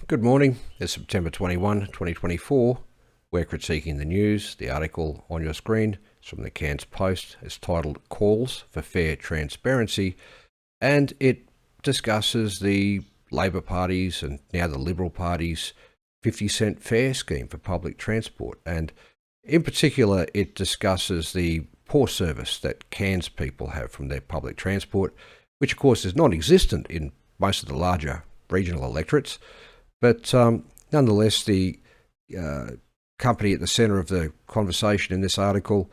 Good morning. It's September 21, 2024. We're critiquing the news. The article on your screen is from the Cairns Post. It's titled Calls for Fair Transparency, and it discusses the Labor Party's and now the Liberal Party's 50-cent fare scheme for public transport. And in particular, it discusses the poor service that Cairns people have from their public transport, which of course is non-existent in most of the larger regional electorates. But nonetheless, the company at the centre of the conversation in this article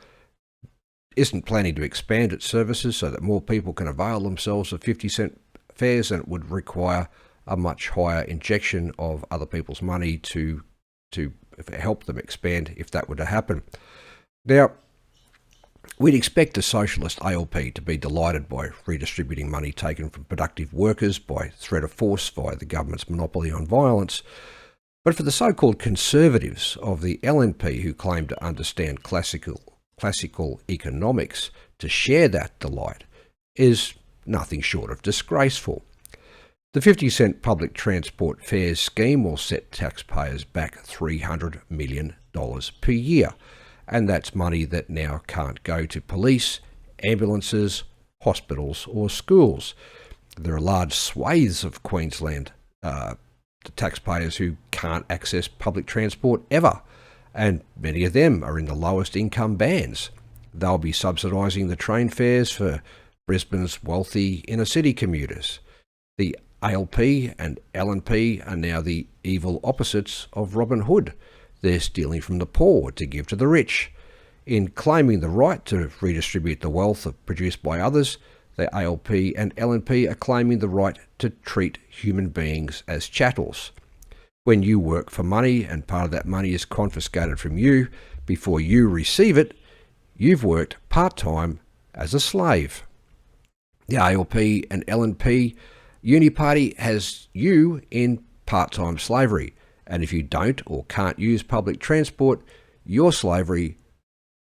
isn't planning to expand its services so that more people can avail themselves of 50-cent fares, and it would require a much higher injection of other people's money to help them expand if that were to happen. Now, we'd expect a socialist ALP to be delighted by redistributing money taken from productive workers by threat of force via the government's monopoly on violence. But for the so-called conservatives of the LNP who claim to understand classical economics, to share that delight is nothing short of disgraceful. The 50-cent public transport fares scheme will set taxpayers back $300 million per year. And that's money that now can't go to police, ambulances, hospitals or schools. There are large swathes of Queensland taxpayers who can't access public transport ever, and many of them are in the lowest income bands. They'll be subsidising the train fares for Brisbane's wealthy inner city commuters. The ALP and LNP are now the evil opposites of Robin Hood. They're stealing from the poor to give to the rich. In claiming the right to redistribute the wealth produced by others, the ALP and LNP are claiming the right to treat human beings as chattels. When you work for money and part of that money is confiscated from you before you receive it, you've worked part-time as a slave. The ALP and LNP uni party has you in part-time slavery. And if you don't or can't use public transport, your slavery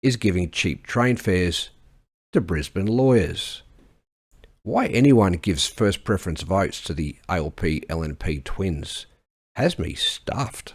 is giving cheap train fares to Brisbane lawyers. Why anyone gives first preference votes to the ALP-LNP twins has me stuffed.